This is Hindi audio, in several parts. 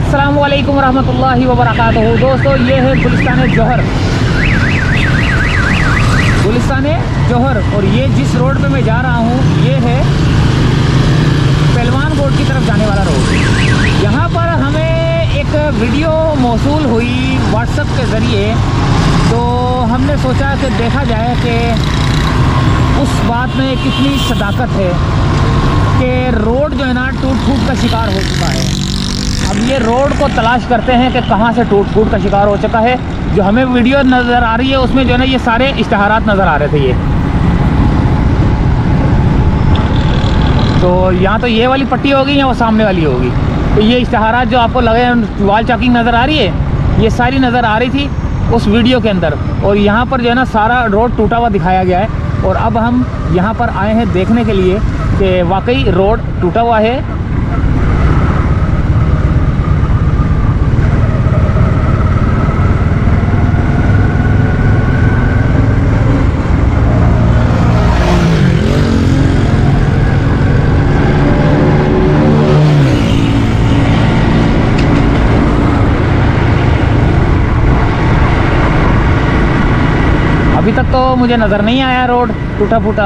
अस्सलामु अलैकुम रहमतुल्लाहि व बरकातहू। दोस्तों, ये है गुलिस्तान जौहर, और ये जिस रोड पे मैं जा रहा हूँ ये है पहलवान रोड की तरफ जाने वाला रोड। यहाँ पर हमें एक वीडियो मौसूल हुई व्हाट्सएप के ज़रिए, तो हमने सोचा कि देखा जाए कि उस बात में कितनी सदाकत है कि रोड जो है ना टूट फूट का शिकार हो चुका है। अब ये रोड को तलाश करते हैं कि कहाँ से टूट फूट का शिकार हो चुका है। जो हमें वीडियो नज़र आ रही है उसमें जो है ना ये सारे इश्तहारात नज़र आ रहे थे। ये तो यहाँ तो ये वाली पट्टी होगी या वो सामने वाली होगी। तो ये इश्तहारात जो आपको लगे वॉल चॉकिंग नज़र आ रही है, ये सारी नज़र आ रही थी उस वीडियो के अंदर। और यहाँ पर जो है ना सारा रोड टूटा हुआ दिखाया गया है। और अब हम यहाँ पर आए हैं देखने के लिए कि वाकई रोड टूटा हुआ है। अभी तक तो मुझे नज़र नहीं आया रोड टूटा फूटा।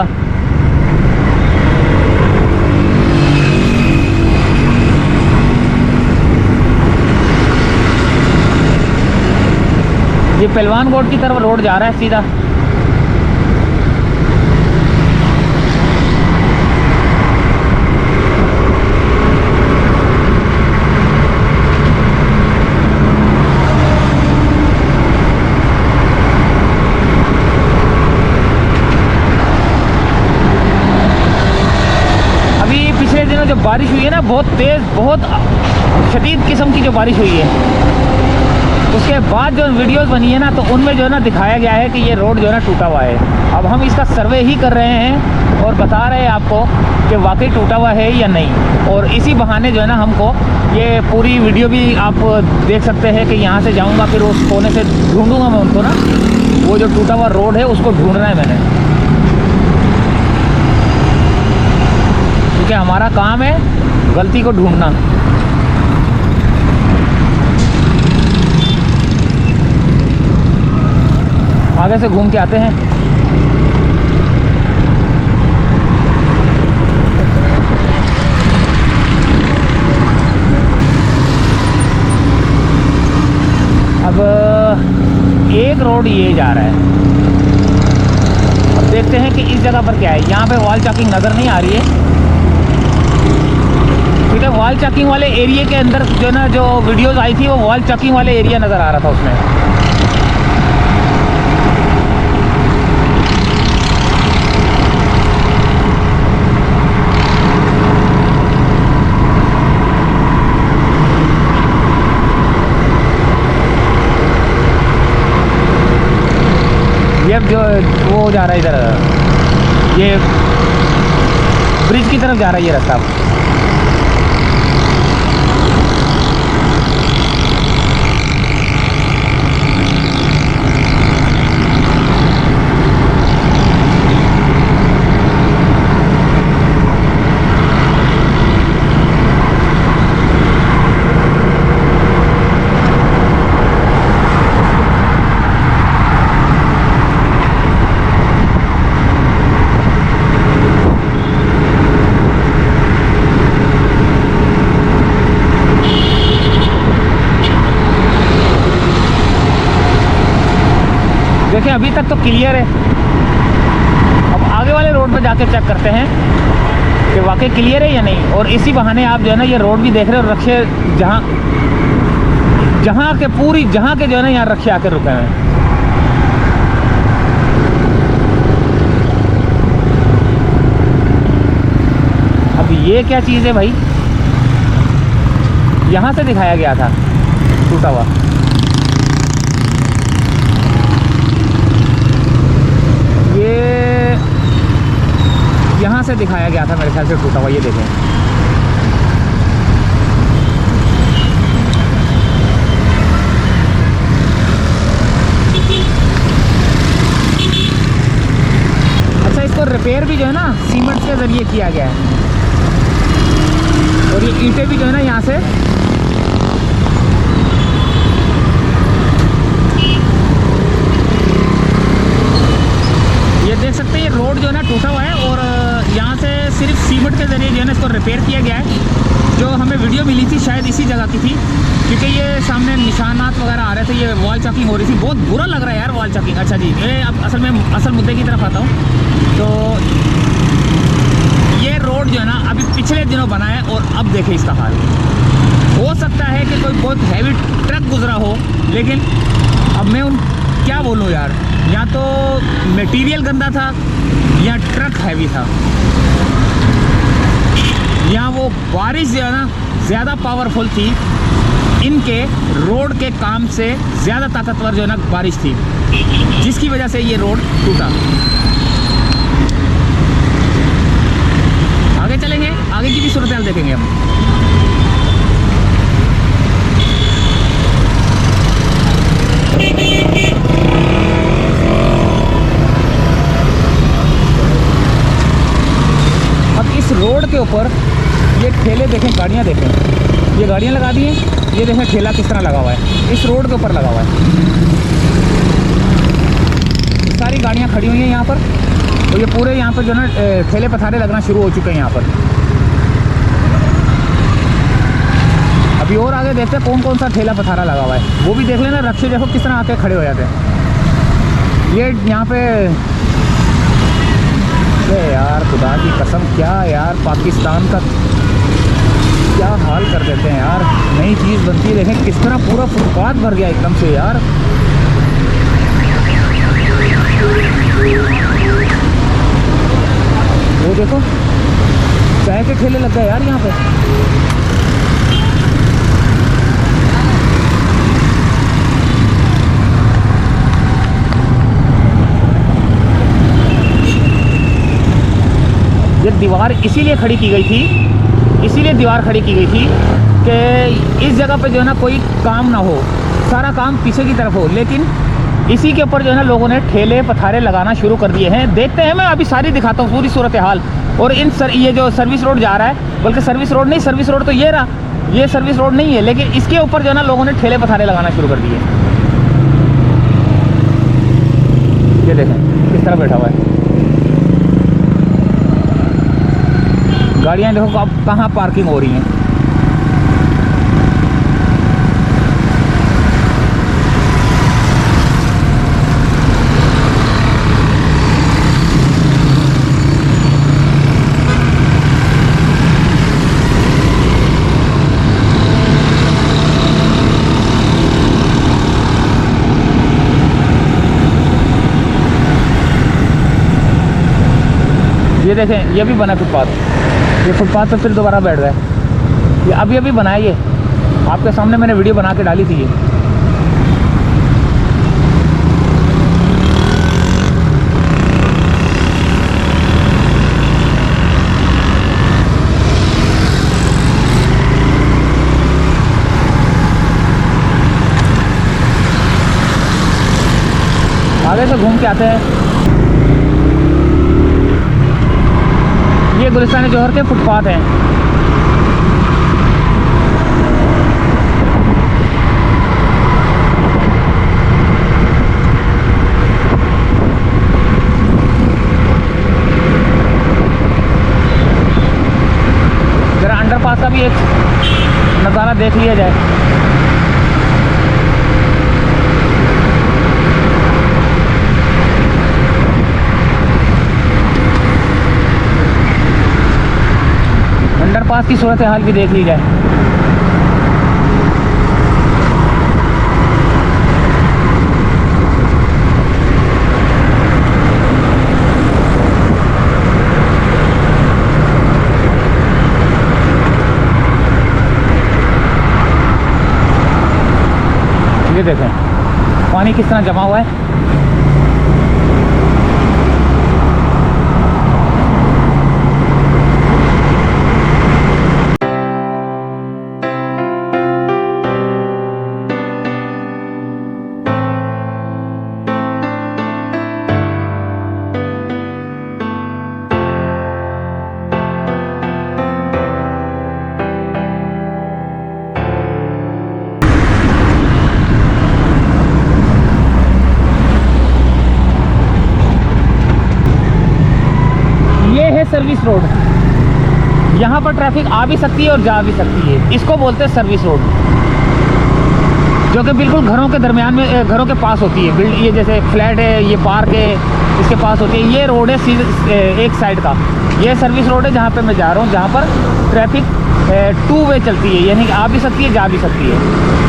ये पहलवान रोड की तरफ रोड जा रहा है सीधा। जो बारिश हुई है ना, बहुत तेज़, बहुत शदीद किस्म की जो बारिश हुई है, उसके बाद जो वीडियोस बनी है ना तो उनमें जो है ना दिखाया गया है कि ये रोड जो है ना टूटा हुआ है। अब हम इसका सर्वे ही कर रहे हैं और बता रहे हैं आपको कि वाकई टूटा हुआ है या नहीं। और इसी बहाने जो है ना हमको ये पूरी वीडियो भी आप देख सकते हैं कि यहाँ से जाऊँगा फिर उस कोने से ढूँढूँगा मैं उनको ना, वो जो टूटा हुआ रोड है उसको ढूंढना है मैंने, क्योंकि हमारा काम है गलती को ढूंढना। आगे से घूम के आते हैं। अब एक रोड ये जा रहा है, अब देखते हैं कि इस जगह पर क्या है। यहाँ पे वॉल चॉकिंग नज़र नहीं आ रही है, ठीक है। वॉल चॉकिंग वाले एरिया के अंदर जो ना जो वीडियोस आई थी वो वॉल चॉकिंग वाले एरिया नज़र आ रहा था उसमें। ये जो वो जा रहा है इधर, ये ब्रिज की तरफ जा रहा है ये रास्ता। देखिए अभी तक तो क्लियर है। अब आगे वाले रोड पर जाके चेक करते हैं कि वाकई क्लियर है या नहीं। और इसी बहाने आप जो है ना ये रोड भी देख रहे हो, रक्षे जहाँ के जो है ना यहाँ रक्षे आकर रुके हैं। अब ये क्या चीज़ है भाई, यहाँ से दिखाया गया था टूटा हुआ। ये यहाँ से दिखाया गया था मेरे ख्याल से टूटा हुआ। ये देखें, अच्छा इसको रिपेयर भी जो है ना सीमेंट के ज़रिए किया गया है। और ये ईंटें भी जो है ना यहाँ से देख सकते हैं ये रोड जो है ना टूटा हुआ है और यहाँ से सिर्फ सीमेंट के ज़रिए जो है ना इसको रिपेयर किया गया है। जो हमें वीडियो मिली थी शायद इसी जगह की थी, क्योंकि ये सामने निशानात वगैरह आ रहे थे, ये वॉल चॉकिंग हो रही थी। बहुत बुरा लग रहा है यार वॉल चॉकिंग। अच्छा जी, ये अब असल मुद्दे की तरफ आता हूँ। तो ये रोड जो है ना अभी पिछले दिनों बना है और अब देखें इसका हाल। हो सकता है कि कोई बहुत हैवी ट्रक गुजरा हो, लेकिन अब मैं क्या बोलूँ यार, या तो मटेरियल गंदा था या ट्रक हैवी था, या वो बारिश जो है ना ज़्यादा पावरफुल थी, इनके रोड के काम से ज़्यादा ताकतवर जो है ना बारिश थी, जिसकी वजह से ये रोड टूटा। आगे चलेंगे, आगे की भी सूरत हाल देखेंगे हम। अब इस रोड के ऊपर ये ठेले देखें, गाड़ियाँ देखें, ये गाड़ियाँ लगा दी हैं। ये देखें ठेला किस तरह लगा हुआ है, इस रोड के ऊपर लगा हुआ है। सारी गाड़ियाँ खड़ी हुई हैं यहाँ पर, और ये पूरे यहाँ पर जो ना ठेले पथारे लगना शुरू हो चुके हैं यहाँ पर। अभी और आगे देखते हैं कौन कौन सा ठेला पथारा लगा हुआ है, वो भी देख लेना। रक्शे देखो किस तरह आके खड़े हो जाते हैं। ये यहाँ पे यार खुदा की कसम, क्या यार पाकिस्तान का क्या हाल कर देते हैं यार। नई चीज़ बनती है, देखें किस तरह पूरा फुटपाथ भर गया एकदम से यार। वो देखो चाय के ठेले लग गए यार यहाँ पे। ये दीवार इसीलिए खड़ी की गई थी, इसीलिए दीवार खड़ी की गई थी कि इस जगह पे जो है ना कोई काम ना हो, सारा काम पीछे की तरफ हो। लेकिन इसी के ऊपर जो है ना लोगों ने ठेले पथारे लगाना शुरू कर दिए हैं। देखते हैं, मैं अभी सारी दिखाता हूँ पूरी सूरत हाल। और ये जो सर्विस रोड जा रहा है, बल्कि सर्विस रोड नहीं, सर्विस रोड तो ये रहा, ये सर्विस रोड नहीं है, लेकिन इसके ऊपर जो है ना लोगों ने ठेले पथारे लगाना शुरू कर दिए। ये देखें किस तरह बैठा हुआ है। गाड़ियाँ देखो अब कहाँ पार्किंग हो रही हैं। ये देखें, ये भी बना फुटपाथ, ये फुटपाथ पे फिर दोबारा बैठ गए। ये अभी बनाया, ये आपके सामने मैंने वीडियो बना के डाली थी। आगे से घूम के आते हैं। ये गुलिस्तान जौहर के फुटपाथ हैं। जरा अंडरपास का भी एक नज़ारा देख लिया जाए। अंडरपास की सूरत हाल भी देख ली जाए। ये देखें पानी किस तरह जमा हुआ है। Service road. यहाँ पर ट्रैफिक आ भी सकती है और जा भी सकती है, इसको बोलते हैं सर्विस रोड, जो कि बिल्कुल घरों के दरमियान में, घरों के पास होती है। ये जैसे फ्लैट है, ये पार्क है, इसके पास होती है। ये रोड है सीधे एक साइड का, ये सर्विस रोड है जहाँ पे मैं जा रहा हूँ, जहाँ पर ट्रैफिक 2 वे चलती है, यानी कि आ भी सकती है, जा भी सकती है।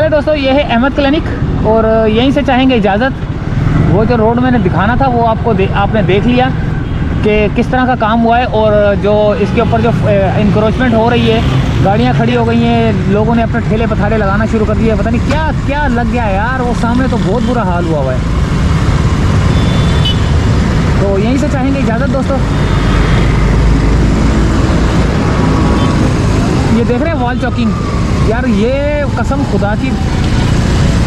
दोस्तों ये है अहमद क्लिनिक और यहीं से चाहेंगे इजाज़त। वो जो रोड मैंने दिखाना था वो आपने देख लिया कि किस तरह का काम हुआ है, और जो इसके ऊपर जो इंक्रोचमेंट हो रही है, गाड़ियां खड़ी हो गई हैं, लोगों ने अपने ठेले पथारे लगाना शुरू कर दिए, पता नहीं क्या क्या लग गया है यार। वो सामने तो बहुत बुरा हाल हुआ है। तो यहीं से चाहेंगे इजाज़त दोस्तों। ये देख रहे हैं वॉल चॉकिंग, यार ये कसम खुदा की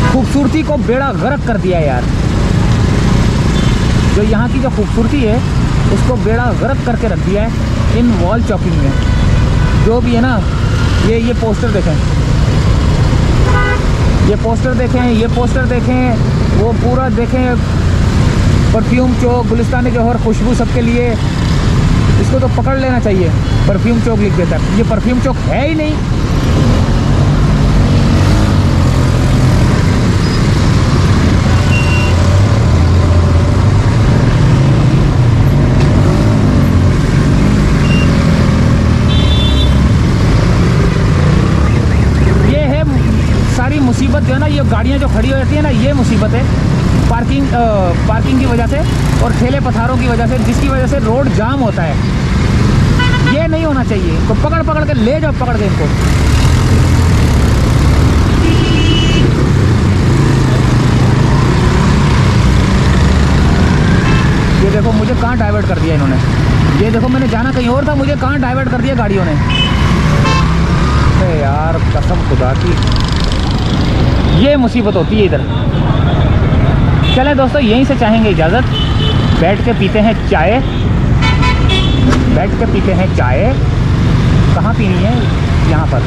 खूबसूरती को बेड़ा गर्क कर दिया यार। जो यहाँ की जो खूबसूरती है उसको बेड़ा गर्क करके रख दिया है इन वॉल चॉकिंग में। जो भी है ना, ये पोस्टर देखें, ये पोस्टर देखें, ये पोस्टर देखें, वो पूरा देखें, परफ्यूम चौक, गुलिस्तान जौहर, खुशबू सबके लिए। इसको तो पकड़ लेना चाहिए, परफ्यूम चौक लिख देता है, ये परफ्यूम चौक है ही नहीं। मुसीबत जो है ना, ये गाड़ियाँ जो खड़ी हो जाती है ना, ये मुसीबत है पार्किंग की वजह से और ठेले पथारों की वजह से, जिसकी वजह से रोड जाम होता है। ये नहीं होना चाहिए, तो पकड़ के ले जाओ, पकड़ के इनको। ये देखो मुझे कहाँ डाइवर्ट कर दिया इन्होंने। ये देखो मैंने जाना कहीं और था, मुझे कहाँ डाइवर्ट कर दिया गाड़ियों ने। अरे यार कसम खुदा की, ये मुसीबत होती है इधर। चलें दोस्तों, यहीं से चाहेंगे इजाज़त। बैठ के पीते हैं चाय, बैठ के पीते हैं चाय। कहाँ पीनी है? यहाँ पर।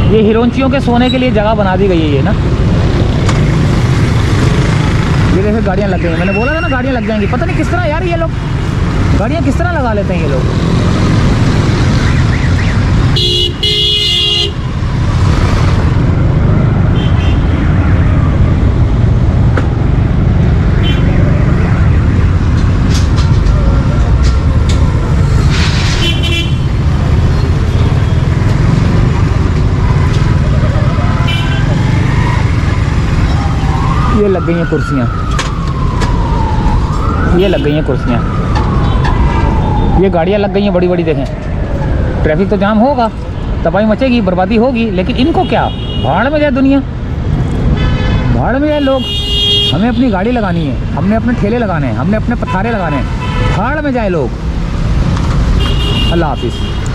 ये हिरोंचियों के सोने के लिए जगह बना दी गई है ये ना। ये देखो गाड़ियाँ लग गई हैं, मैंने बोला था ना गाड़ियाँ लग जाएंगी। पता नहीं किस तरह यार ये लोग गाड़ियाँ किस तरह लगा लेते हैं ये लोग। ये लग गई हैं कुर्सियाँ, ये लग गई हैं कुर्सियाँ, ये गाड़ियाँ लग गई हैं बड़ी बड़ी। देखें ट्रैफिक तो जाम होगा, तबाही मचेगी, बर्बादी होगी, लेकिन इनको क्या, भाड़ में जाए दुनिया, भाड़ में जाए लोग। हमें अपनी गाड़ी लगानी है, हमने अपने ठेले लगाने हैं, हमने अपने पथारे लगाने हैं, भाड़ में जाए लोग। अल्लाह हाफिज़।